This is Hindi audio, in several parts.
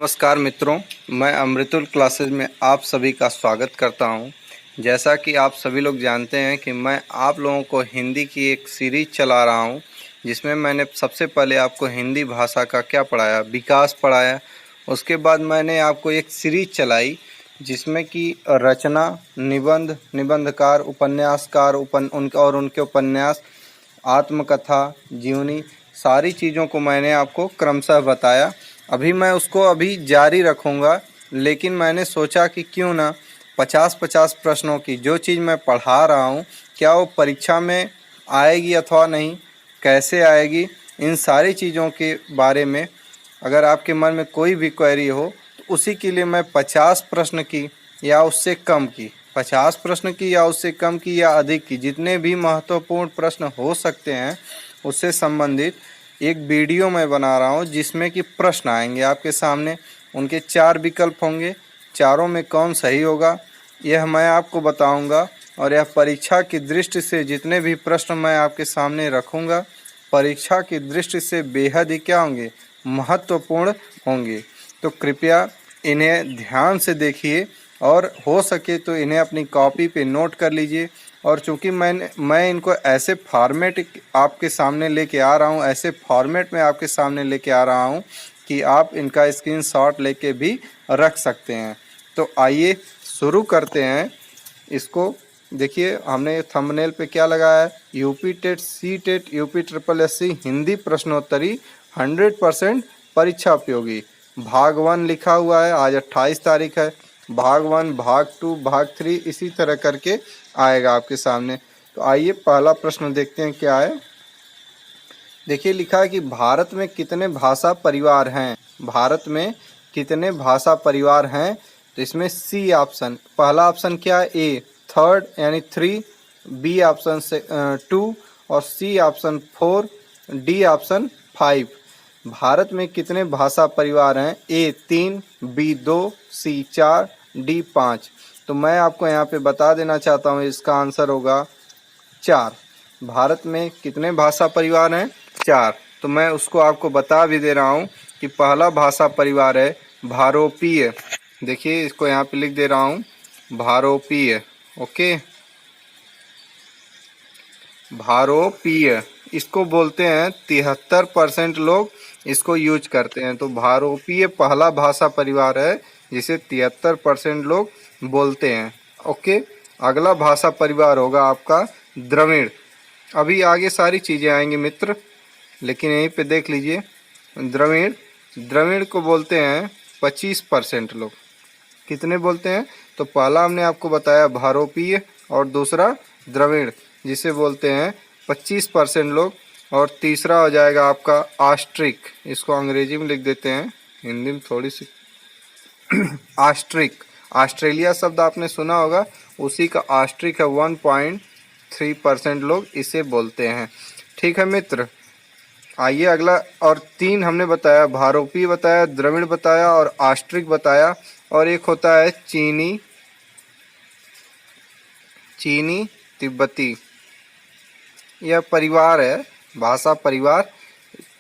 नमस्कार मित्रों, मैं अमृतुल क्लासेज में आप सभी का स्वागत करता हूं। जैसा कि आप सभी लोग जानते हैं कि मैं आप लोगों को हिंदी की एक सीरीज़ चला रहा हूं, जिसमें मैंने सबसे पहले आपको हिंदी भाषा का क्या पढ़ाया, विकास पढ़ाया। उसके बाद मैंने आपको एक सीरीज़ चलाई जिसमें कि रचना, निबंध, निबंधकार, उपन्यासकार उनके उपन्यास, आत्मकथा, जीवनी, सारी चीज़ों को मैंने आपको क्रमशः बताया। अभी जारी रखूँगा, लेकिन मैंने सोचा कि क्यों ना 50-50 प्रश्नों की जो चीज़ मैं पढ़ा रहा हूँ, क्या वो परीक्षा में आएगी अथवा नहीं, कैसे आएगी, इन सारी चीज़ों के बारे में अगर आपके मन में कोई भी क्वेरी हो तो उसी के लिए मैं 50 प्रश्न की या उससे कम की, 50 प्रश्न की या उससे कम की या अधिक की, जितने भी महत्वपूर्ण प्रश्न हो सकते हैं उससे संबंधित एक वीडियो मैं बना रहा हूँ, जिसमें कि प्रश्न आएंगे आपके सामने। उनके 4 विकल्प होंगे, चारों में कौन सही होगा यह मैं आपको बताऊंगा। और यह परीक्षा की दृष्टि से जितने भी प्रश्न मैं आपके सामने रखूंगा, परीक्षा की दृष्टि से बेहद ही क्या होंगे, महत्वपूर्ण होंगे। तो कृपया इन्हें ध्यान से देखिए और हो सके तो इन्हें अपनी कॉपी पे नोट कर लीजिए। और चूंकि मैं इनको ऐसे फॉर्मेट आपके सामने लेके आ रहा हूँ, ऐसे फॉर्मेट में आपके सामने लेके आ रहा हूँ कि आप इनका स्क्रीनशॉट लेके भी रख सकते हैं। तो आइए शुरू करते हैं। इसको देखिए, हमने थंबनेल पे क्या लगाया है, UP TET, C TET, UP triple SC Hindi प्रश्नोत्तरी 100% परीक्षा उपयोगी भाग 1 लिखा हुआ है। आज 28 तारीख है। भाग 1, भाग 2, भाग 3 इसी तरह करके आएगा आपके सामने। तो आइए पहला प्रश्न देखते हैं क्या है। देखिए, लिखा है कि भारत में कितने भाषा परिवार हैं। भारत में कितने भाषा परिवार हैं। तो इसमें सी ऑप्शन, पहला ऑप्शन क्या है, ए 3 यानी 3, बी ऑप्शन से 2 और C option 4, D option 5। Bharat में कितने भाषा परिवार हैं, ए 3, बी 2, सी 4, डी 5। तो मैं आपको यहाँ पे बता देना चाहता हूँ, इसका आंसर होगा 4। भारत में कितने भाषा परिवार हैं, 4। तो मैं उसको आपको बता भी दे रहा हूँ कि पहला भाषा परिवार है भारोपीय। देखिए, इसको यहाँ पे लिख दे रहा हूँ, भारोपीय। ओके, भारोपीय इसको बोलते हैं। 73% लोग इसको यूज करते हैं। तो भारोपीय पहला भाषा परिवार है जिसे 73% लोग बोलते हैं। ओके, अगला भाषा परिवार होगा आपका द्रविड़। अभी आगे सारी चीज़ें आएंगी मित्र, लेकिन यहीं पे देख लीजिए, द्रविड़, द्रविड़ को बोलते हैं 25% लोग। कितने बोलते हैं, तो पहला हमने आपको बताया भारोपीय और दूसरा द्रविड़, जिसे बोलते हैं 25% लोग। और तीसरा हो जाएगा आपका ऑस्ट्रिक, इसको अंग्रेजी में लिख देते हैं, हिंदी में थोड़ी सी ऑस्ट्रिक, ऑस्ट्रेलिया शब्द आपने सुना होगा, उसी का ऑस्ट्रिक है। 1.3% लोग इसे बोलते हैं। ठीक है मित्र, आइए अगला। और 3 हमने बताया, भारोपीय बताया, द्रविड़ बताया और ऑस्ट्रिक बताया। और एक होता है चीनी, चीनी तिब्बती। यह परिवार है, भाषा परिवार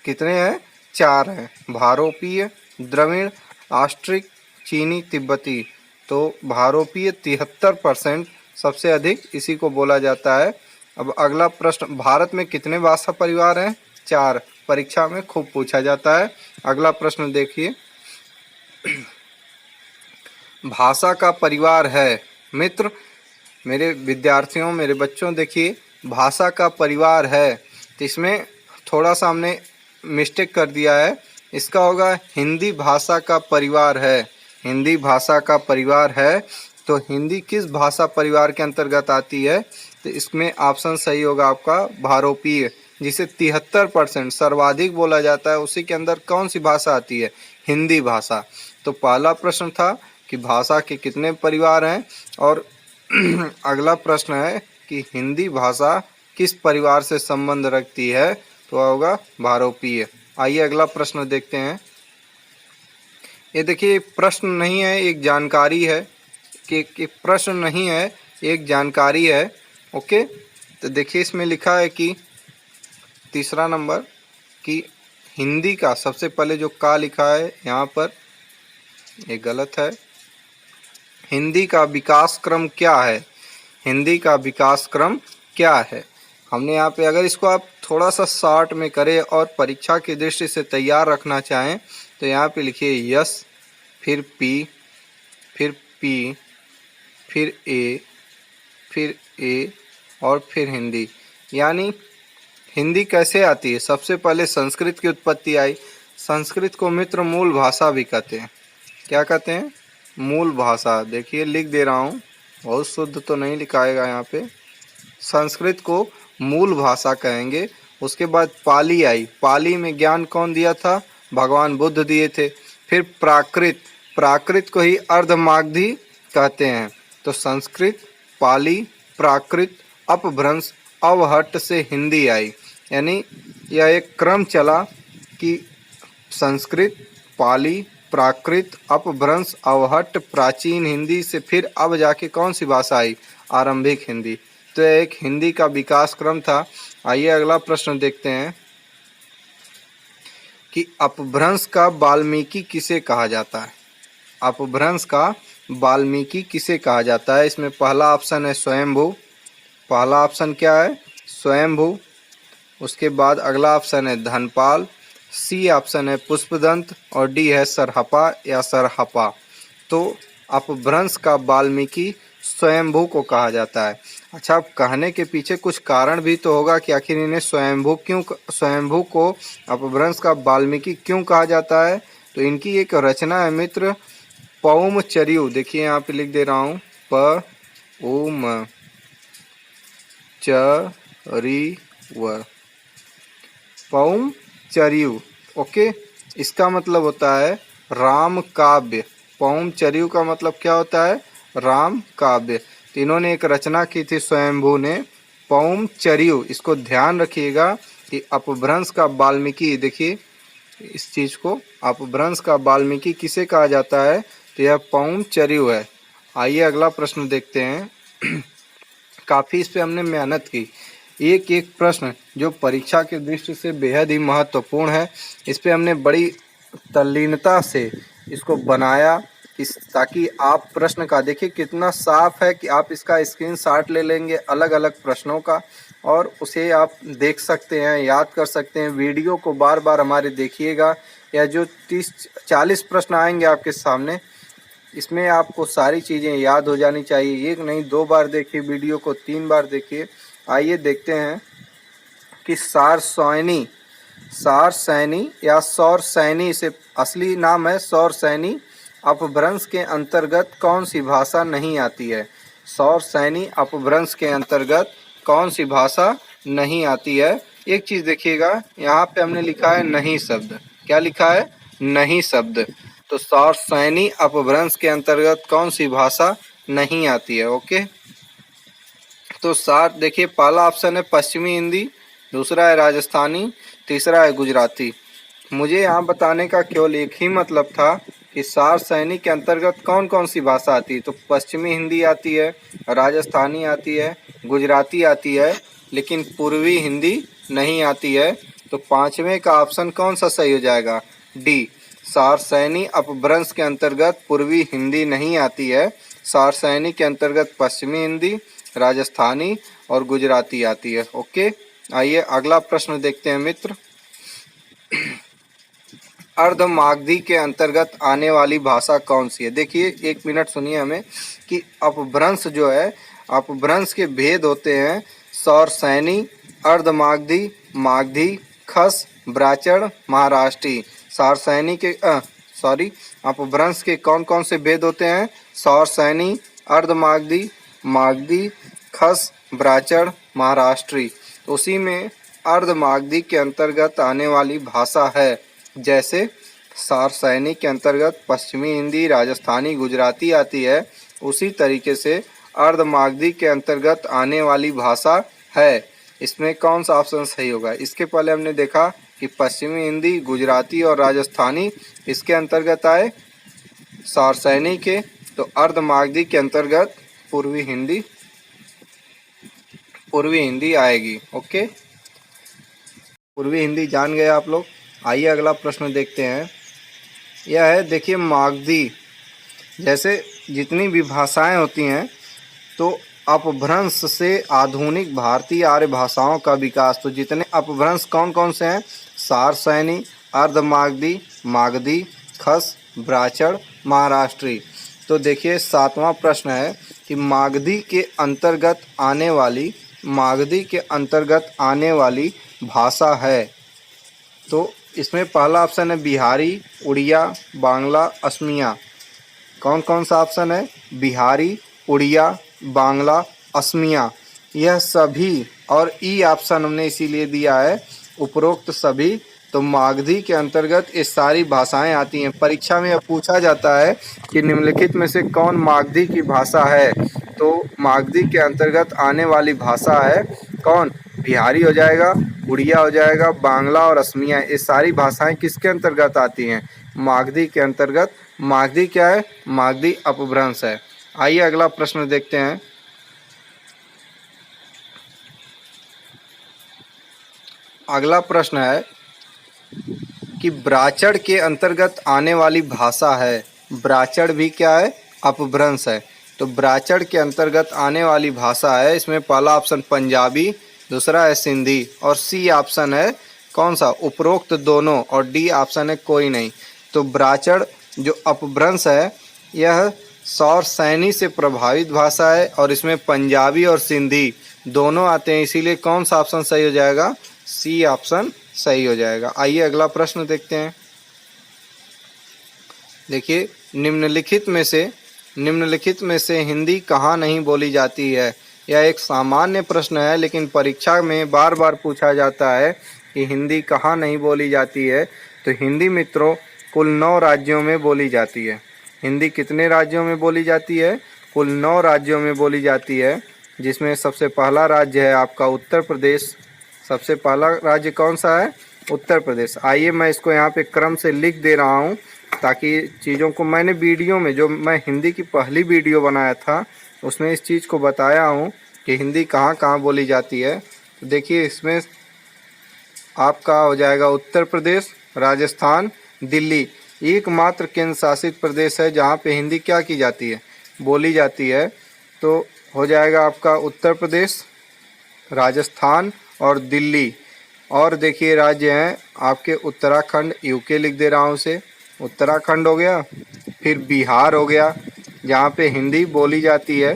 कितने हैं, 4 हैं, भारोपीय, द्रविड़, ऑस्ट्रिक, चीनी तिब्बती। तो भारोपीय 73% सबसे अधिक इसी को बोला जाता है। अब अगला प्रश्न, भारत में कितने भाषा परिवार हैं, 4। परीक्षा में खूब पूछा जाता है। अगला प्रश्न देखिए, भाषा का परिवार है मित्र, मेरे विद्यार्थियों, मेरे बच्चों, देखिए भाषा का परिवार है, तो इसमें थोड़ा सा हमने मिस्टेक कर दिया है। इसका होगा हिंदी भाषा का परिवार है। हिंदी भाषा का परिवार है। तो हिंदी किस भाषा परिवार के अंतर्गत आती है, तो इसमें ऑप्शन सही होगा आपका भारोपीय, जिसे 73% सर्वाधिक बोला जाता है। उसी के अंदर कौन सी भाषा आती है, हिंदी भाषा। तो पहला प्रश्न था कि भाषा के कितने परिवार हैं, और अगला प्रश्न है कि हिंदी भाषा किस परिवार से संबंध रखती है, तो होगा भारोपीय। आइए अगला प्रश्न देखते हैं। ये देखिए, प्रश्न नहीं है, एक जानकारी है कि प्रश्न नहीं है, एक जानकारी है। ओके, तो देखिए इसमें लिखा है कि तीसरा नंबर कि हिंदी का सबसे पहले जो का लिखा है यहाँ पर, ये गलत है। हिंदी का विकास क्रम क्या है? हिंदी का विकास क्रम क्या है? हमने यहाँ पे अगर इसको आप थोड़ा सा शॉर्ट में करें और परीक्षा की दृष्टि से तैयार रखना चाहें तो यहाँ पे लिखिए यस, फिर पी, फिर पी, फिर ए और फिर हिंदी। यानी हिंदी कैसे आती है? सबसे पहले संस्कृत की उत्पत्ति आई। संस्कृत को मित्र मूल भाषा भी कहते हैं। क्या कहते हैं? मूल भाषा। देखिए लिख दे रहा हूँ, बहुत शुद्ध तो नहीं लिखाएगा यहाँ पे। संस्कृत को मूल भाषा कहेंगे। उसके बाद पाली आई। पाली में ज्ञान कौन दिया था? भगवान बुद्ध दिए थे। फिर प्राकृत, प्राकृत को ही अर्धमागधी कहते हैं। तो संस्कृत, पाली, प्राकृत, अपभ्रंश, अवहट्ट से हिंदी आई। यानी यह एक क्रम चला कि संस्कृत, पाली, प्राकृत, अपभ्रंश, अवहट्ट, प्राचीन हिंदी से फिर अब जाके कौन सी भाषा आई? आरंभिक हिंदी। तो यह एक हिंदी का विकास क्रम था। आइए अगला प्रश्न देखते हैं कि अपभ्रंश का वाल्मीकि किसे कहा जाता है? अपभ्रंश का वाल्मीकि किसे कहा जाता है? इसमें पहला ऑप्शन है स्वयंभू। पहला ऑप्शन क्या है? स्वयंभू। उसके बाद अगला ऑप्शन है धनपाल, सी ऑप्शन है पुष्पदंत और डी है सरहपा या सरहपा। तो अपभ्रंश का वाल्मीकि स्वयंभू को कहा जाता है। अच्छा, कहने के पीछे कुछ कारण भी तो होगा कि आखिर इन्हें स्वयंभू को अपभ्रंश का वाल्मीकि क्यों कहा जाता है? तो इनकी एक रचना है मित्र पौमचर्यु। देखिए यहाँ पे लिख दे रहा हूँ, पौमचर्यु। ओके, इसका मतलब होता है राम काव्य। पौमचर्यु का मतलब क्या होता है? राम काव्य। तो इन्होंने एक रचना की थी स्वयंभू ने, पौमचर्यु। इसको ध्यान रखिएगा कि अपभ्रंश का वाल्मीकि, देखिए इस चीज़ को, अपभ्रंश का वाल्मीकि किसे कहा जाता है? तो यह पौमचर्यु है। आइए अगला प्रश्न देखते हैं। काफ़ी इस पे हमने मेहनत की। एक एक प्रश्न जो परीक्षा की दृष्टि से बेहद ही महत्वपूर्ण है, इस पे हमने बड़ी तल्लीनता से इसको बनाया ताकि आप प्रश्न का देखिए कितना साफ है कि आप इसका स्क्रीनशॉट ले लेंगे अलग अलग प्रश्नों का और उसे आप देख सकते हैं, याद कर सकते हैं। वीडियो को बार बार हमारे देखिएगा, या जो 30-40 प्रश्न आएंगे आपके सामने, इसमें आपको सारी चीज़ें याद हो जानी चाहिए। एक नहीं 2 बार देखिए वीडियो को, 3 बार देखिए। आइए देखते हैं कि सारसैनी या सौरसैनी, से असली नाम है सौरसैनी, अपभ्रंश के अंतर्गत कौन सी भाषा नहीं आती है? सौरसैनी अपभ्रंश के अंतर्गत कौन सी भाषा नहीं आती है? एक चीज़ देखिएगा, यहाँ पे हमने लिखा है नहीं शब्द। क्या लिखा है? नहीं शब्द। तो सौरसैनी अपभ्रंश के अंतर्गत कौन सी भाषा नहीं आती है? ओके, तो सार देखिए पहला ऑप्शन है पश्चिमी हिंदी, दूसरा है राजस्थानी, तीसरा है गुजराती। मुझे यहाँ बताने का केवल एक ही मतलब था कि सारसैनी के अंतर्गत कौन कौन सी भाषा आती है। तो पश्चिमी हिंदी आती है, राजस्थानी आती है, गुजराती आती है, लेकिन पूर्वी हिंदी नहीं आती है। तो पांचवें का ऑप्शन कौन सा सही हो जाएगा? डी, सारसैनी अपभ्रंश के अंतर्गत पूर्वी हिंदी नहीं आती है। सारसैनी के अंतर्गत पश्चिमी हिंदी, राजस्थानी और गुजराती आती है। ओके, आइए अगला प्रश्न देखते हैं मित्र। अर्धमागधी के अंतर्गत आने वाली भाषा कौन सी है? देखिए 1 मिनट सुनिए हमें कि अपभ्रंश जो है, अपभ्रंश के भेद होते हैं सौरसैनी, अर्धमागधी, मागधी, खस, ब्राह्मण, महाराष्ट्री। सारसैनी के अपभ्रंश के कौन कौन से भेद होते हैं? सौरसैनी, अर्धमागधी, मागधी, खस, ब्राह्मण, महाराष्ट्री। उसी में अर्धमागधी के अंतर्गत आने वाली भाषा है, जैसे सारसैनी के अंतर्गत पश्चिमी हिंदी, राजस्थानी, गुजराती आती है, उसी तरीके से अर्धमागधी के अंतर्गत आने वाली भाषा है। इसमें कौन सा ऑप्शन सही होगा? इसके पहले हमने देखा कि पश्चिमी हिंदी, गुजराती और राजस्थानी इसके अंतर्गत आए सारसैनी के, तो अर्धमागधी के अंतर्गत पूर्वी हिंदी आएगी। ओके, पूर्वी हिंदी जान गए आप लोग। आइए अगला प्रश्न देखते हैं। यह है देखिए मागधी। जैसे जितनी भी भाषाएं होती हैं, तो अपभ्रंश से आधुनिक भारतीय आर्य भाषाओं का विकास। तो जितने अपभ्रंश कौन कौन से हैं? सारसैनी, अर्धमागधी, मागधी, खस, ब्राह्मण, महाराष्ट्री। तो देखिए 7वां प्रश्न है कि मागधी के अंतर्गत आने वाली भाषा है। तो इसमें पहला ऑप्शन है बिहारी, उड़िया, बांग्ला, असमिया। कौन कौन सा ऑप्शन है? बिहारी, उड़िया, बांग्ला, असमिया। यह सभी, और ई ऑप्शन हमने इसीलिए दिया है उपरोक्त सभी। तो मागधी के अंतर्गत ये सारी भाषाएं आती हैं। परीक्षा में यह पूछा जाता है कि निम्नलिखित में से कौन मागधी की भाषा है। तो मागधी के अंतर्गत आने वाली भाषा है कौन? बिहारी हो जाएगा, उड़िया हो जाएगा, बांग्ला और असमिया। ये सारी भाषाएं किसके अंतर्गत आती हैं? मागधी के अंतर्गत। मागधी क्या है? मागधी अपभ्रंश है। आइए अगला प्रश्न देखते हैं। अगला प्रश्न है कि ब्राह्मण के अंतर्गत आने वाली भाषा है। ब्राह्मण भी क्या है? अपभ्रंश है। तो ब्राह्मण के अंतर्गत आने वाली भाषा है, इसमें पहला ऑप्शन पंजाबी, दूसरा है सिंधी, और सी ऑप्शन है कौन सा? उपरोक्त दोनों, और डी ऑप्शन है कोई नहीं। तो ब्राह्मण जो अपभ्रंश है, यह सौरसैनी से प्रभावित भाषा है, और इसमें पंजाबी और सिंधी दोनों आते हैं, इसीलिए कौन सा ऑप्शन सही हो जाएगा? सी ऑप्शन सही हो जाएगा। आइए अगला प्रश्न देखते हैं। देखिए निम्नलिखित में से हिंदी कहाँ नहीं बोली जाती है। यह एक सामान्य प्रश्न है, लेकिन परीक्षा में बार बार पूछा जाता है कि हिंदी कहाँ नहीं बोली जाती है। तो हिंदी मित्रों कुल 9 राज्यों में बोली जाती है। हिंदी कितने राज्यों में बोली जाती है? कुल 9 राज्यों में बोली जाती है, जिसमें सबसे पहला राज्य है आपका उत्तर प्रदेश। सबसे पहला राज्य कौन सा है? उत्तर प्रदेश। आइए मैं इसको यहाँ पे क्रम से लिख दे रहा हूँ, ताकि चीज़ों को, मैंने वीडियो में, जो मैं हिंदी की पहली वीडियो बनाया था, उसमें इस चीज़ को बताया हूँ कि हिंदी कहाँ कहाँ बोली जाती है। तो देखिए इसमें आपका हो जाएगा उत्तर प्रदेश, राजस्थान, दिल्ली। एकमात्र केंद्र शासित प्रदेश है जहाँ पे हिंदी क्या की जाती है? बोली जाती है। तो हो जाएगा आपका उत्तर प्रदेश, राजस्थान और दिल्ली। और देखिए राज्य हैं आपके उत्तराखंड, यूके लिख दे रहा हूँ उसे, उत्तराखंड हो गया। फिर बिहार हो गया, जहाँ पे हिंदी बोली जाती है।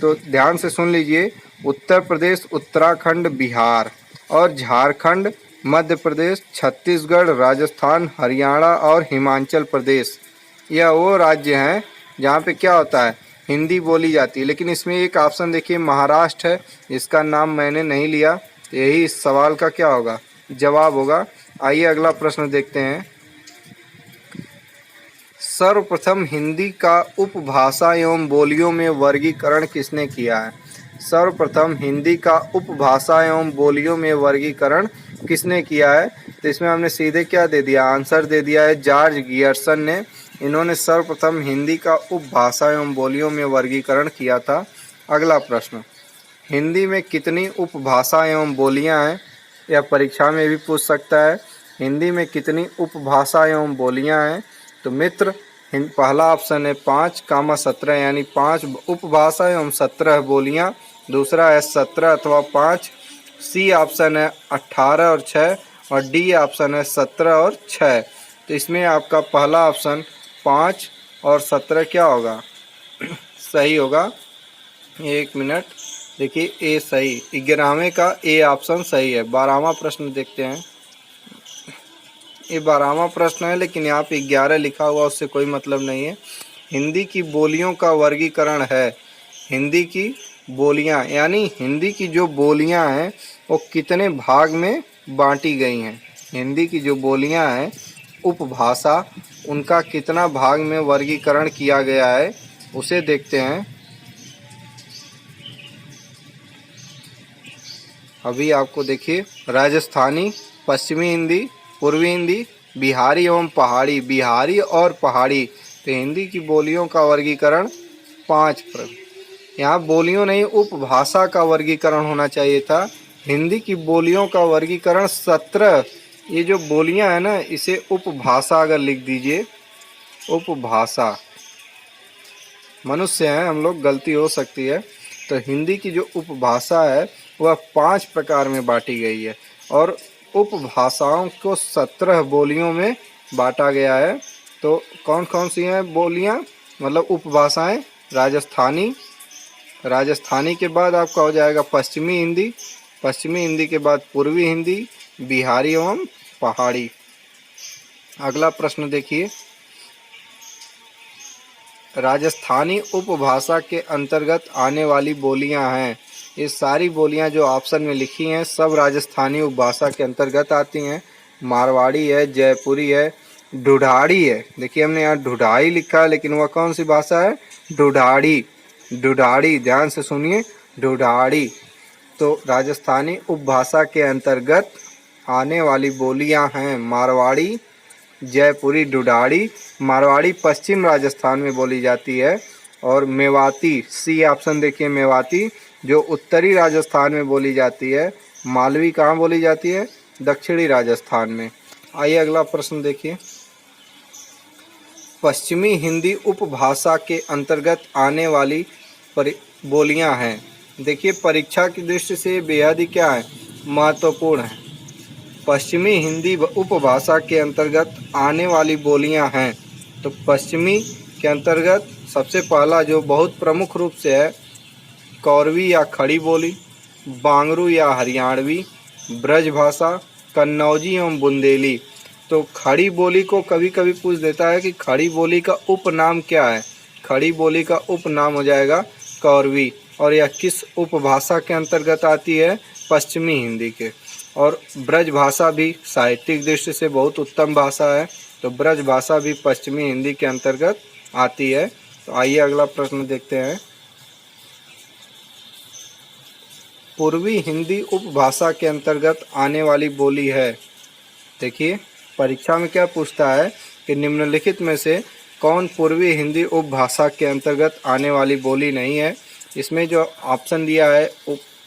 तो ध्यान से सुन लीजिए, उत्तर प्रदेश, उत्तराखंड, बिहार। और झारखंड, मध्य प्रदेश, छत्तीसगढ़, राजस्थान, हरियाणा और हिमाचल प्रदेश। यह वो राज्य हैं जहाँ पे क्या होता है? हिंदी बोली जाती है। लेकिन इसमें एक ऑप्शन देखिए महाराष्ट्र है, इसका नाम मैंने नहीं लिया, तो यही इस सवाल का क्या होगा? जवाब होगा। आइए अगला प्रश्न देखते हैं। सर्वप्रथम हिंदी का उपभाषा एवं बोलियों में वर्गीकरण किसने किया है? सर्वप्रथम हिंदी का उपभाषा एवं बोलियों में वर्गीकरण किसने किया है? तो इसमें हमने सीधे क्या दे दिया? आंसर दे दिया है जॉर्ज गियर्सन ने। इन्होंने सर्वप्रथम हिंदी का उपभाषा एवं बोलियों में वर्गीकरण किया था। अगला प्रश्न, हिंदी में कितनी उपभाषा एवं बोलियां हैं? यह परीक्षा में भी पूछ सकता है। हिंदी में कितनी उपभाषा एवं बोलियां हैं? तो मित्र पहला ऑप्शन है 5, 17, यानी 5 उपभाषा एवं 17 बोलियां। दूसरा है 17 अथवा 5। सी ऑप्शन है 18 और 6, और डी ऑप्शन है 17 और 6। तो इसमें आपका पहला ऑप्शन 5 और 17 क्या होगा? सही होगा। 1 मिनट, देखिए ए सही, 11वें का ए ऑप्शन सही है। 12वां प्रश्न देखते हैं। ये 12वां प्रश्न है, लेकिन यहाँ पे 11 लिखा हुआ, उससे कोई मतलब नहीं है। हिंदी की बोलियों का वर्गीकरण है। हिंदी की बोलियाँ, यानी हिंदी की जो बोलियाँ हैं वो कितने भाग में बांटी गई हैं। हिंदी की जो बोलियाँ हैं उपभाषा, उनका कितना भाग में वर्गीकरण किया गया है, उसे देखते हैं। अभी आपको देखिए, राजस्थानी, पश्चिमी हिंदी, पूर्वी हिंदी, बिहारी एवं पहाड़ी। बिहारी और पहाड़ी, तो हिंदी की बोलियों का वर्गीकरण 5 पर। यहाँ बोलियों नहीं, उपभाषा का वर्गीकरण होना चाहिए था। हिंदी की बोलियों का वर्गीकरण 17। ये जो बोलियां हैं ना, इसे उपभाषा अगर लिख दीजिए, उपभाषा। मनुष्य हैं हम लोग, गलती हो सकती है। तो हिंदी की जो उपभाषा है वह 5 प्रकार में बांटी गई है और उपभाषाओं को 17 बोलियों में बांटा गया है। तो कौन कौन सी हैं बोलियां, मतलब उपभाषाएं? राजस्थानी, राजस्थानी के बाद आपका हो जाएगा पश्चिमी हिंदी, पश्चिमी हिंदी के बाद पूर्वी हिंदी, बिहारी एवं पहाड़ी। अगला प्रश्न देखिए, राजस्थानी उपभाषा के अंतर्गत आने वाली बोलियां हैं। ये सारी बोलियां जो ऑप्शन में लिखी हैं सब राजस्थानी उपभाषा के अंतर्गत आती हैं। मारवाड़ी है, जयपुरी है, ढूढ़ाड़ी है। देखिए हमने यहाँ ढूढ़ाई लिखा है लेकिन वह कौन सी भाषा है? ढूढ़ाड़ी, ढूढ़ाड़ी, ध्यान से सुनिए, ढूढ़ाड़ी। तो राजस्थानी उपभाषा के अंतर्गत आने वाली बोलियां हैं मारवाड़ी, जयपुरी, ढूढ़ाड़ी। मारवाड़ी पश्चिम राजस्थान में बोली जाती है और मेवाती, सी ऑप्शन देखिए, मेवाती जो उत्तरी राजस्थान में बोली जाती है। मालवी कहाँ बोली जाती है? दक्षिणी राजस्थान में। आइए अगला प्रश्न देखिए, पश्चिमी हिंदी उपभाषा के अंतर्गत आने वाली बोलियां हैं। देखिए परीक्षा की दृष्टि से बेहद ही क्या है, महत्वपूर्ण है। पश्चिमी हिंदी उपभाषा के अंतर्गत आने वाली बोलियां हैं। तो पश्चिमी के अंतर्गत सबसे पहला जो बहुत प्रमुख रूप से है, कौरवी या खड़ी बोली, बांगरू या हरियाणवी, ब्रज भाषा, कन्नौजी एवं बुंदेली। तो खड़ी बोली को कभी कभी पूछ देता है कि खड़ी बोली का उपनाम क्या है। खड़ी बोली का उपनाम हो जाएगा कौरवी, और यह किस उपभाषा के अंतर्गत आती है? पश्चिमी हिंदी के। और ब्रज भाषा भी साहित्यिक दृष्टि से बहुत उत्तम भाषा है, तो ब्रज भाषा भी पश्चिमी हिंदी के अंतर्गत आती है। तो आइए अगला प्रश्न देखते हैं, पूर्वी हिंदी उपभाषा के अंतर्गत आने वाली बोली है। देखिए परीक्षा में क्या पूछता है कि निम्नलिखित में से कौन पूर्वी हिंदी उपभाषा के अंतर्गत आने वाली बोली नहीं है। इसमें जो ऑप्शन दिया है,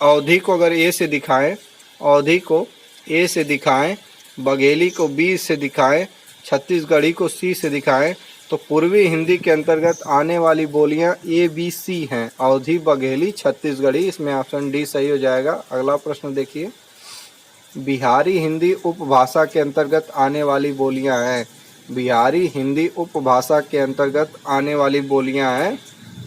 अवधी को अगर ए से दिखाएं, अवधी को ए से दिखाएं, बघेली को बी से दिखाएं, छत्तीसगढ़ी को सी से दिखाएं, तो पूर्वी हिंदी के अंतर्गत आने वाली बोलियां ए बी सी हैं, अवधी, बघेली, छत्तीसगढ़ी। इसमें ऑप्शन डी सही हो जाएगा। अगला प्रश्न देखिए, बिहारी हिंदी उपभाषा के अंतर्गत आने वाली बोलियां हैं। बिहारी हिंदी उपभाषा के अंतर्गत आने वाली बोलियां हैं,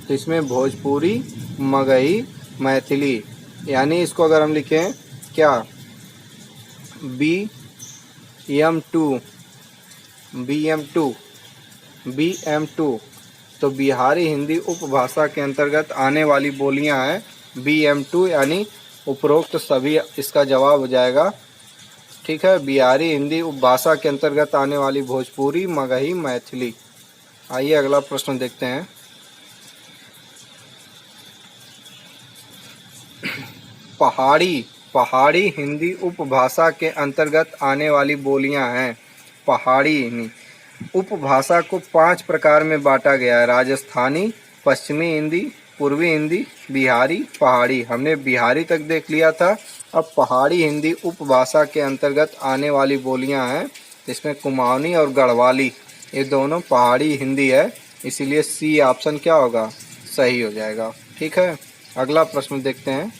तो इसमें भोजपुरी, मगही, मैथिली, यानी इसको अगर हम लिखें क्या, BM2, BM2, तो बिहारी हिंदी उपभाषा के अंतर्गत आने वाली बोलियां हैं BM2, यानी उपरोक्त सभी इसका जवाब हो जाएगा। ठीक है, बिहारी हिंदी उपभाषा के अंतर्गत आने वाली भोजपुरी, मगही, मैथिली। आइए अगला प्रश्न देखते हैं, पहाड़ी हिंदी उपभाषा के अंतर्गत आने वाली बोलियां हैं। पहाड़ी उपभाषा को 5 प्रकार में बांटा गया है, राजस्थानी, पश्चिमी हिंदी, पूर्वी हिंदी, बिहारी, पहाड़ी। हमने बिहारी तक देख लिया था, अब पहाड़ी हिंदी उपभाषा के अंतर्गत आने वाली बोलियां हैं। इसमें कुमाऊनी और गढ़वाली ये दोनों पहाड़ी हिंदी है, इसीलिए सी ऑप्शन क्या होगा, सही हो जाएगा। ठीक है, अगला प्रश्न देखते हैं,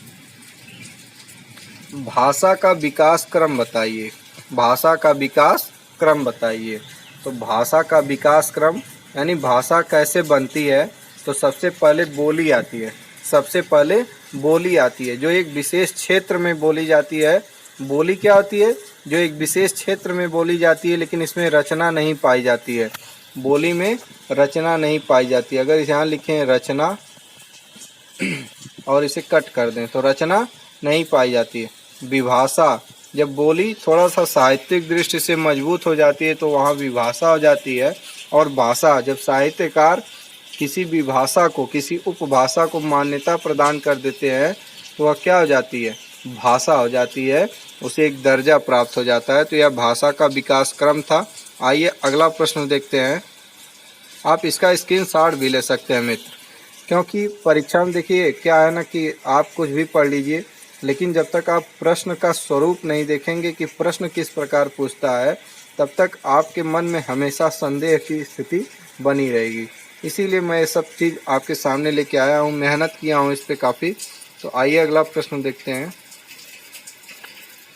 भाषा का विकास क्रम बताइए। भाषा का विकास क्रम बताइए। तो भाषा का विकास क्रम यानी भाषा कैसे बनती है, तो सबसे पहले बोली आती है। सबसे पहले बोली आती है जो एक विशेष क्षेत्र में बोली जाती है। बोली क्या होती है? जो एक विशेष क्षेत्र में बोली जाती है, लेकिन इसमें रचना नहीं पाई जाती है। बोली में रचना नहीं पाई जाती। अगर यहाँ लिखें रचना और इसे कट कर दें तो रचना नहीं पाई जाती है। विभाषा, जब बोली थोड़ा सा साहित्यिक दृष्टि से मजबूत हो जाती है तो वहाँ विभाषा हो जाती है। और भाषा, जब साहित्यकार किसी भी भाषा को, किसी उपभाषा को मान्यता प्रदान कर देते हैं तो वह क्या हो जाती है, भाषा हो जाती है, उसे एक दर्जा प्राप्त हो जाता है। तो यह भाषा का विकास क्रम था। आइए अगला प्रश्न देखते हैं। आप इसका स्क्रीनशॉट भी ले सकते हैं मित्र, क्योंकि परीक्षा में देखिए क्या है ना कि आप कुछ भी पढ़ लीजिए, लेकिन जब तक आप प्रश्न का स्वरूप नहीं देखेंगे कि प्रश्न किस प्रकार पूछता है, तब तक आपके मन में हमेशा संदेह की स्थिति बनी रहेगी। इसीलिए मैं ये सब चीज़ आपके सामने लेके आया हूँ, मेहनत किया हूँ इस पे काफ़ी। तो आइए अगला प्रश्न देखते हैं।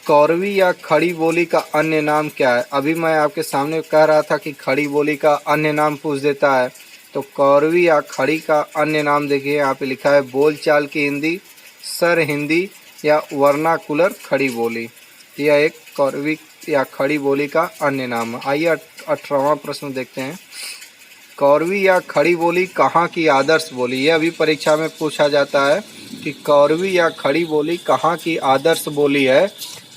कौरवी या खड़ी बोली का अन्य नाम क्या है? अभी मैं आपके सामने कह रहा था कि खड़ी बोली का अन्य नाम पूछ देता है, तो कौरवी या खड़ी का अन्य नाम देखिए यहाँ पे लिखा है, बोलचाल की हिंदी, सर हिंदी या वर्नाकुलर खड़ी बोली। यह एक कौरवी या खड़ी बोली का अन्य नाम है। आइए 18वां प्रश्न देखते हैं। कौरवी या खड़ी बोली कहाँ की आदर्श बोली? यह भी परीक्षा में पूछा जाता है कि कौरवी या खड़ी बोली कहाँ की आदर्श बोली है।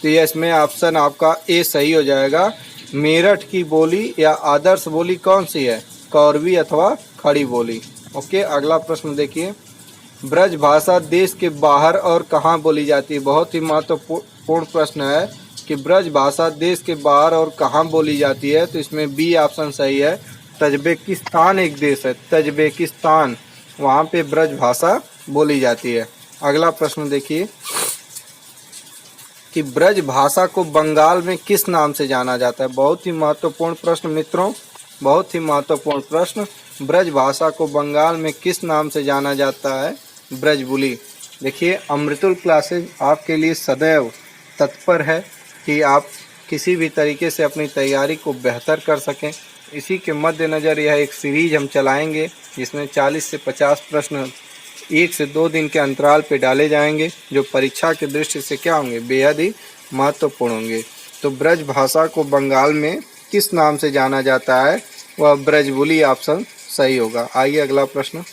तो ये इसमें ऑप्शन आपका ए सही हो जाएगा। मेरठ की बोली या आदर्श बोली कौन सी है? कौरवी अथवा खड़ी बोली। ओके, अगला प्रश्न देखिए। ब्रज भाषा देश के बाहर और कहाँ बोली जाती है? बहुत ही महत्वपूर्ण प्रश्न है कि ब्रज भाषा देश के बाहर और कहाँ बोली जाती है। तो इसमें बी ऑप्शन सही है। तजबेकिस्तान एक देश है, तजबेकिस्तान, वहाँ पे ब्रज भाषा बोली जाती है। अगला प्रश्न देखिए कि ब्रज भाषा को बंगाल में किस नाम से जाना जाता है? बहुत ही महत्वपूर्ण प्रश्न मित्रों, बहुत ही महत्वपूर्ण प्रश्न। ब्रज भाषा को बंगाल में किस नाम से जाना जाता है? ब्रजबुली। देखिए, अमृतुल क्लासेज आपके लिए सदैव तत्पर है कि आप किसी भी तरीके से अपनी तैयारी को बेहतर कर सकें। इसी के मद्देनज़र यह एक सीरीज हम चलाएंगे जिसमें 40 से 50 प्रश्न 1 से 2 दिन के अंतराल पे डाले जाएंगे, जो परीक्षा की दृष्टि से क्या होंगे? बेहद ही महत्वपूर्ण होंगे। तो ब्रज भाषा को बंगाल में किस नाम से जाना जाता है? वह ब्रजबुली ऑप्शन सही होगा। आइए अगला प्रश्न।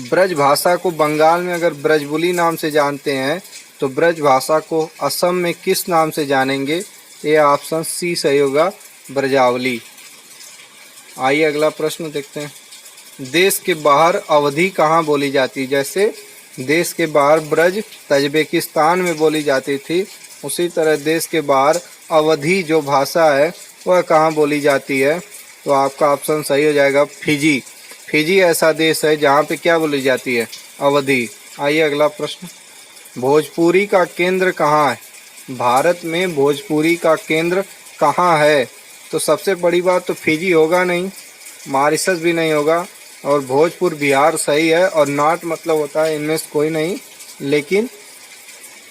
ब्रज भाषा को बंगाल में अगर ब्रजबुली नाम से जानते हैं तो ब्रज भाषा को असम में किस नाम से जानेंगे? ये ऑप्शन सी सही होगा, ब्रजावली। आइए अगला प्रश्न देखते हैं। देश के बाहर अवधी कहाँ बोली जाती है? जैसे देश के बाहर ब्रज तजबेकिस्तान में बोली जाती थी, उसी तरह देश के बाहर अवधी जो भाषा है वह कहाँ बोली जाती है? तो आपका ऑप्शन सही हो जाएगा, फिजी। फिजी ऐसा देश है जहाँ पे क्या बोली जाती है? अवधी। आइए अगला प्रश्न। भोजपुरी का केंद्र कहाँ है? भारत में भोजपुरी का केंद्र कहाँ है? तो सबसे बड़ी बात तो फिजी होगा नहीं, मॉरिशस भी नहीं होगा, और भोजपुर बिहार सही है, और नॉट मतलब होता है इनमें से कोई नहीं, लेकिन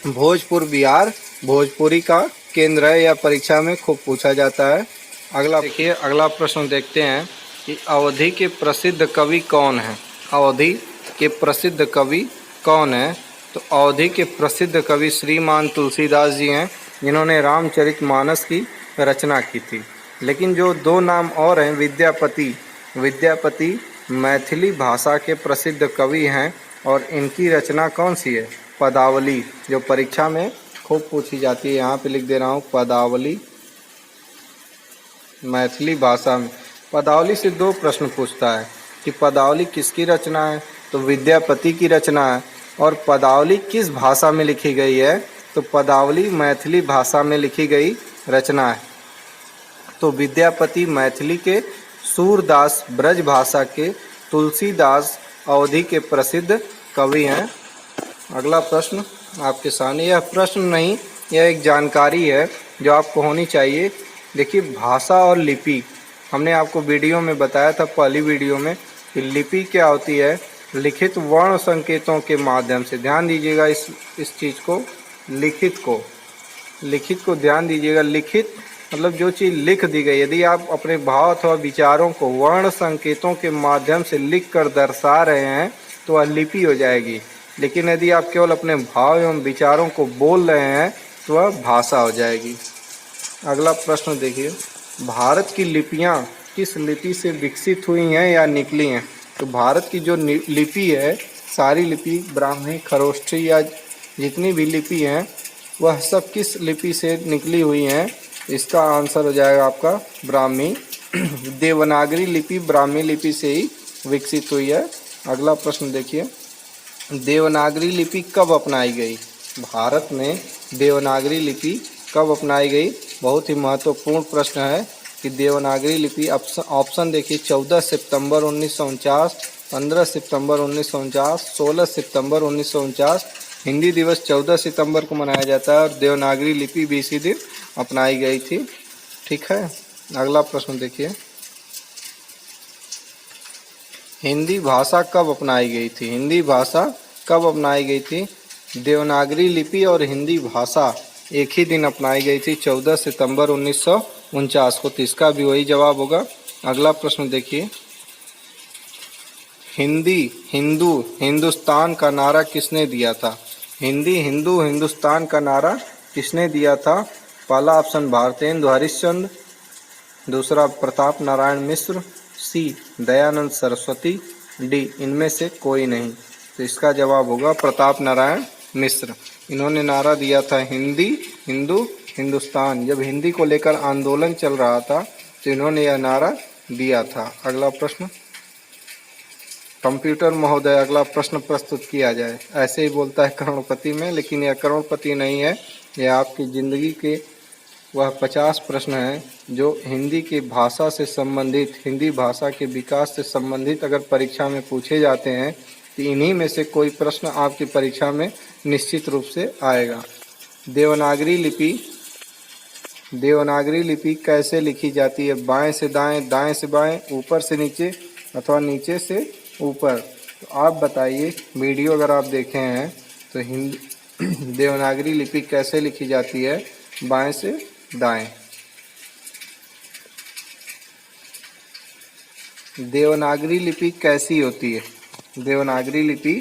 भोजपुर बिहार भोजपुरी का केंद्र है। यह परीक्षा में खूब पूछा जाता है। अगला देखिए, अगला प्रश्न देखते हैं कि अवधी के प्रसिद्ध कवि कौन हैं? अवधी के प्रसिद्ध कवि कौन हैं? तो अवधी के प्रसिद्ध कवि श्रीमान तुलसीदास जी हैं, जिन्होंने रामचरितमानस की रचना की थी। लेकिन जो 2 नाम और हैं, विद्यापति मैथिली भाषा के प्रसिद्ध कवि हैं, और इनकी रचना कौन सी है? पदावली, जो परीक्षा में खूब पूछी जाती है। यहाँ पे लिख दे रहा हूँ, पदावली। मैथिली भाषा में पदावली से 2 प्रश्न पूछता है कि पदावली किसकी रचना है? तो विद्यापति की रचना है। और पदावली किस भाषा में लिखी गई है? तो पदावली मैथिली भाषा में लिखी गई रचना है। तो विद्यापति मैथिली के, सूरदास ब्रज भाषा के, तुलसीदास अवधी के प्रसिद्ध कवि हैं। अगला प्रश्न आपके सामने, यह प्रश्न नहीं, यह एक जानकारी है जो आपको होनी चाहिए। देखिए, भाषा और लिपि, हमने आपको वीडियो में बताया था, पहली वीडियो में, कि लिपि क्या होती है? लिखित वर्ण संकेतों के माध्यम से। ध्यान दीजिएगा इस चीज़ को, लिखित को ध्यान दीजिएगा। लिखित मतलब जो चीज़ लिख दी गई, यदि आप अपने भाव अथवा विचारों को वर्ण संकेतों के माध्यम से लिख कर दर्शा रहे हैं तो वह लिपि हो जाएगी। लेकिन यदि आप केवल अपने भाव एवं विचारों को बोल रहे हैं तो वह भाषा हो जाएगी। अगला प्रश्न देखिए, भारत की लिपियाँ किस लिपि से विकसित हुई हैं या निकली हैं? तो भारत की जो लिपि है, सारी लिपि, ब्राह्मी, खरोष्ठी या जितनी भी लिपि हैं, वह सब किस लिपि से निकली हुई हैं? इसका आंसर हो जाएगा आपका ब्राह्मी। देवनागरी लिपि ब्राह्मी लिपि से ही विकसित हुई है। अगला प्रश्न देखिए, देवनागरी लिपि कब अपनाई गई? भारत में देवनागरी लिपि कब अपनाई गई? बहुत ही महत्वपूर्ण प्रश्न है कि देवनागरी लिपि, ऑप्शन देखिए, 14 सितंबर 1949, 15 सितंबर 1949, 16 सितंबर 1949। हिंदी दिवस 14 सितंबर को मनाया जाता है और देवनागरी लिपि भी इसी दिन अपनाई गई थी। ठीक है, अगला प्रश्न देखिए, हिंदी भाषा कब अपनाई गई थी? हिंदी भाषा कब अपनाई गई थी? देवनागरी लिपि और हिंदी भाषा एक ही दिन अपनाई गई थी, 14 सितंबर 1949 को। तो इसका भी वही जवाब होगा। अगला प्रश्न देखिए, हिंदी हिंदू हिंदुस्तान का नारा किसने दिया था? हिंदी हिंदू हिंदुस्तान का नारा किसने दिया था? पहला ऑप्शन भारतेंदु हरिश्चंद्र, दूसरा प्रताप नारायण मिश्र, सी दयानंद सरस्वती, डी इनमें से कोई नहीं। तो इसका जवाब होगा प्रताप नारायण मिश्र। इन्होंने नारा दिया था हिंदी हिंदू हिंदुस्तान। जब हिंदी को लेकर आंदोलन चल रहा था तो इन्होंने यह नारा दिया था। अगला प्रश्न, कंप्यूटर महोदय अगला प्रश्न प्रस्तुत किया जाए। ऐसे ही बोलता है करोड़पति में, लेकिन यह करोड़पति नहीं है। यह आपकी ज़िंदगी के वह 50 प्रश्न हैं जो हिंदी की भाषा से संबंधित, हिंदी भाषा के विकास से संबंधित अगर परीक्षा में पूछे जाते हैं तो इन्हीं में से कोई प्रश्न आपकी परीक्षा में निश्चित रूप से आएगा। देवनागरी लिपि कैसे लिखी जाती है? बाएं से दाएं, दाएं से बाएं, ऊपर से नीचे अथवा नीचे से ऊपर? तो आप बताइए, वीडियो अगर आप देखे हैं तो हिंदी देवनागरी लिपि कैसे लिखी जाती है? बाएं से दाएं। देवनागरी लिपि कैसी होती है? देवनागरी लिपि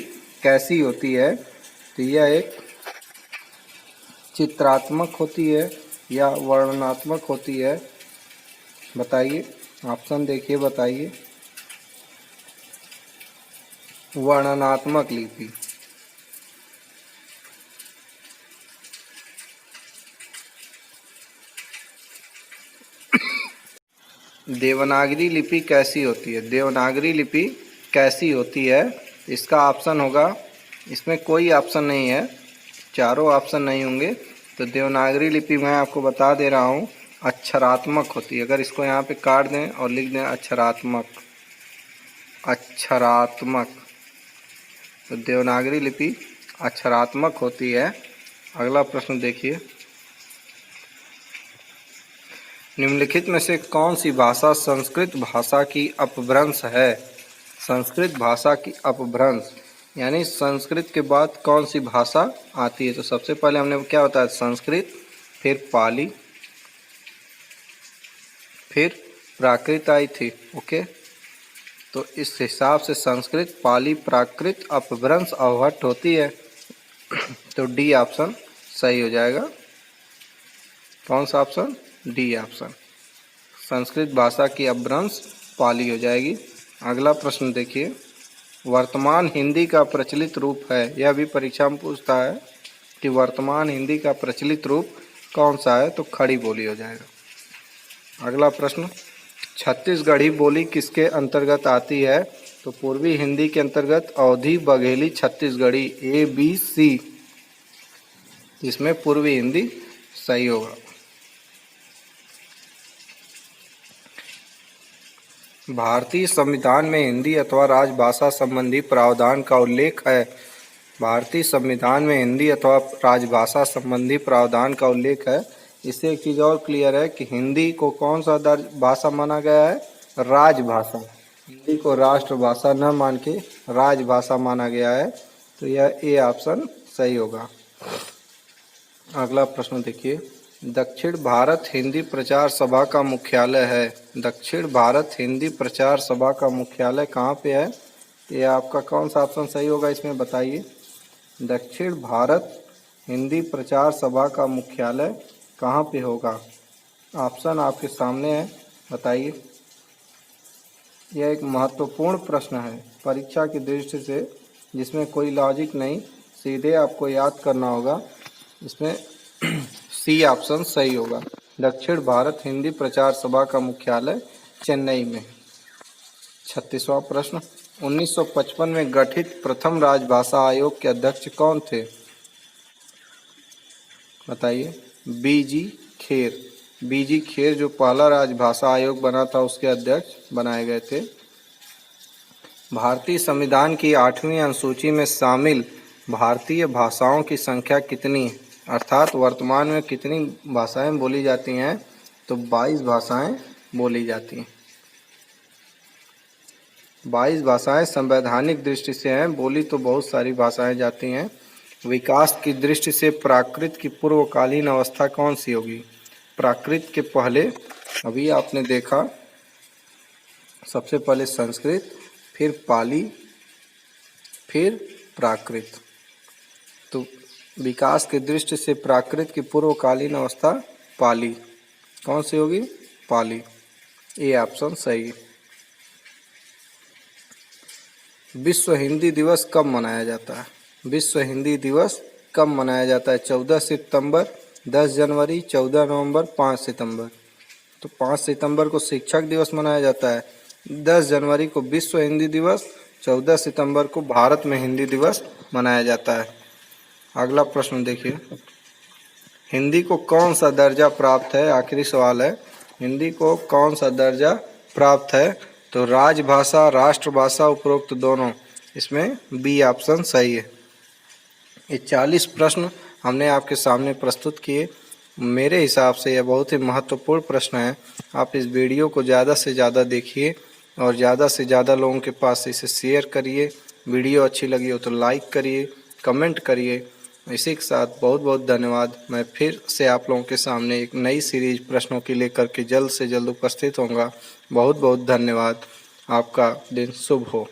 कैसी होती है? तो यह एक चित्रात्मक होती है या वर्णनात्मक होती है? बताइए, ऑप्शन देखिए, बताइए। वर्णनात्मक लिपि। देवनागरी लिपि कैसी होती है? देवनागरी लिपि कैसी होती है? इसका ऑप्शन होगा, इसमें कोई ऑप्शन नहीं है, चारों ऑप्शन नहीं होंगे। तो देवनागरी लिपि मैं आपको बता दे रहा हूँ, अक्षरात्मक होती है। अगर इसको यहाँ पे काट दें और लिख दें अक्षरात्मक, अक्षरात्मक, तो देवनागरी लिपि अक्षरात्मक होती है। अगला प्रश्न देखिए, निम्नलिखित में से कौन सी भाषा संस्कृत भाषा की अपभ्रंश है? संस्कृत भाषा की अपभ्रंश यानी संस्कृत के बाद कौन सी भाषा आती है? तो सबसे पहले हमने क्या बताया, संस्कृत, फिर पाली, फिर प्राकृत आई थी। ओके, तो इस हिसाब से संस्कृत, पाली, प्राकृत अपभ्रंश अवहट्ट होती है। तो डी ऑप्शन सही हो जाएगा। कौन सा ऑप्शन? D option. संस्कृत भाषा की अपभ्रंश पाली हो जाएगी। अगला प्रश्न देखिए, वर्तमान हिंदी का प्रचलित रूप है, यह भी परीक्षा में पूछता है कि वर्तमान हिंदी का प्रचलित रूप कौन सा है? तो खड़ी बोली हो जाएगा। अगला प्रश्न, छत्तीसगढ़ी बोली किसके अंतर्गत आती है? तो पूर्वी हिंदी के अंतर्गत Awadhi, Bagheli, Chhattisgarhi, A B C, इसमें पूर्वी हिंदी सही होगा। भारतीय संविधान में हिंदी अथवा राजभाषा संबंधी प्रावधान का उल्लेख है। भारतीय संविधान में हिंदी अथवा राजभाषा संबंधी प्रावधान का उल्लेख है। इससे एक चीज़ और क्लियर है कि हिंदी को कौन सा भाषा माना गया है? राजभाषा। हिंदी को राष्ट्रभाषा न मान के राजभाषा माना गया है। तो यह ए ऑप्शन सही होगा। अगला प्रश्न देखिए, दक्षिण भारत हिंदी प्रचार सभा का मुख्यालय है। दक्षिण भारत हिंदी प्रचार सभा का मुख्यालय कहाँ पे है? ये आपका कौन सा ऑप्शन सही होगा, इसमें बताइए। दक्षिण भारत हिंदी प्रचार सभा का मुख्यालय कहाँ पे होगा? ऑप्शन आपके सामने है, बताइए। यह एक महत्वपूर्ण प्रश्न है परीक्षा की दृष्टि से, जिसमें कोई लॉजिक नहीं, सीधे आपको याद करना होगा। इसमें सी ऑप्शन सही होगा। दक्षिण भारत हिंदी प्रचार सभा का मुख्यालय चेन्नई में। 36वां प्रश्न, 1955 में गठित प्रथम राजभाषा आयोग के अध्यक्ष कौन थे? बताइए। बीजी खेर। बीजी खेर जो पहला राजभाषा आयोग बना था उसके अध्यक्ष बनाए गए थे। भारतीय संविधान की 8वीं अनुसूची में शामिल भारतीय भाषाओं की संख्या कितनी है? अर्थात वर्तमान में कितनी भाषाएं बोली जाती हैं? तो 22 भाषाएं बोली जाती हैं। 22 भाषाएं संवैधानिक दृष्टि से हैं, बोली तो बहुत सारी भाषाएं जाती हैं। विकास की दृष्टि से प्राकृत की पूर्वकालीन अवस्था कौन सी होगी? प्राकृत के पहले अभी आपने देखा सबसे पहले संस्कृत, फिर पाली, फिर प्राकृत। तो विकास की दृष्टि से प्राकृत की पूर्वकालीन अवस्था पाली। कौन सी होगी? पाली। ये ऑप्शन सही है। विश्व हिंदी दिवस कब मनाया जाता है? विश्व हिंदी दिवस कब मनाया जाता है? 14 सितंबर, 10 जनवरी, 14 नवंबर, 5 सितंबर। तो 5 सितंबर को शिक्षक दिवस मनाया जाता है, 10 जनवरी को विश्व हिंदी दिवस, 14 सितंबर को भारत में हिंदी दिवस मनाया जाता है। अगला प्रश्न देखिए, हिंदी को कौन सा दर्जा प्राप्त है? आखिरी सवाल है, हिंदी को कौन सा दर्जा प्राप्त है? तो राजभाषा, राष्ट्रभाषा, उपरोक्त दोनों। इसमें बी ऑप्शन सही है। ये 40 प्रश्न हमने आपके सामने प्रस्तुत किए। मेरे हिसाब से यह बहुत ही महत्वपूर्ण प्रश्न है। आप इस वीडियो को ज़्यादा से ज़्यादा देखिए और ज़्यादा से ज़्यादा लोगों के पास इसे शेयर करिए। वीडियो अच्छी लगी हो तो लाइक करिए, कमेंट करिए। इसी के साथ बहुत बहुत धन्यवाद। मैं फिर से आप लोगों के सामने एक नई सीरीज प्रश्नों की लेकर के जल्द से जल्द उपस्थित होऊंगा। बहुत बहुत धन्यवाद। आपका दिन शुभ हो।